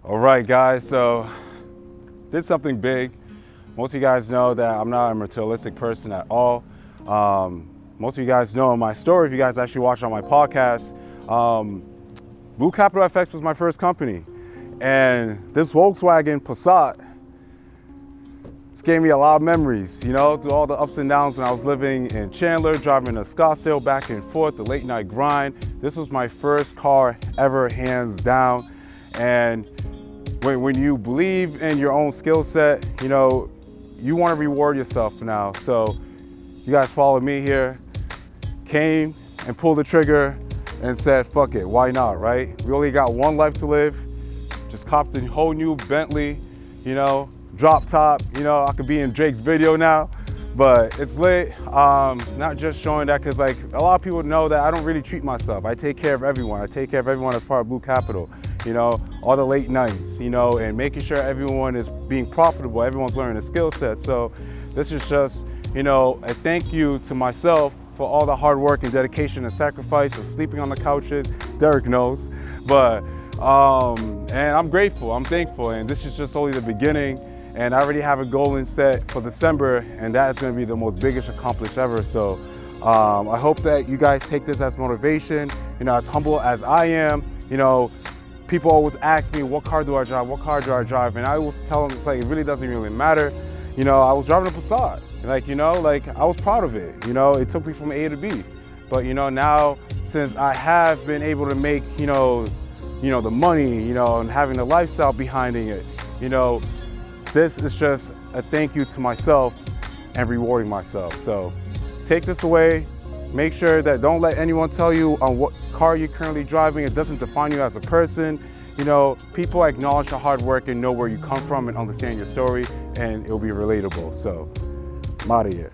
All right, guys, so did something big. Most of you guys know that I'm not a materialistic person at all. Most of you guys know my story if you guys actually watch on my podcast. Blue Capital FX was my first company. And this Volkswagen Passat, it's gave me a lot of memories, you know, through all the ups and downs when I was living in Chandler, driving to Scottsdale back and forth, the late night grind. This was my first car ever, hands down. And when you believe in your own skill set, you know, you want to reward yourself now. So you guys followed me here, came and pulled the trigger and said, fuck it, why not, right? We only got one life to live. Just copped a whole new Bentley, you know, drop top. You know, I could be in Drake's video now, but it's lit. Not just showing that, because like a lot of people know that I don't really treat myself. I take care of everyone. I take care of everyone as part of Blue Capital. You know, all the late nights, you know, and making sure everyone is being profitable, everyone's learning a skill set. So this is just, you know, a thank you to myself for all the hard work and dedication and sacrifice of sleeping on the couches. Derek knows, but, and I'm grateful, I'm thankful, and this is just only the beginning. And I already have a goal in set for December, and that is gonna be the most biggest accomplishment ever. So I hope that you guys take this as motivation, you know, as humble as I am, you know. People always ask me, what car do I drive? What car do I drive? And I always tell them, it's like, it really doesn't really matter. You know, I was driving a Passat. Like, you know, like I was proud of it. You know, it took me from A to B. But, you know, now since I have been able to make, you know, the money, you know, and having the lifestyle behind it, you know, this is just a thank you to myself and rewarding myself. So take this away. Make sure that don't let anyone tell you on what car you're currently driving. It doesn't define you as a person. You know, people acknowledge your hard work and know where you come from and understand your story, and it'll be relatable. So, I'm out of here.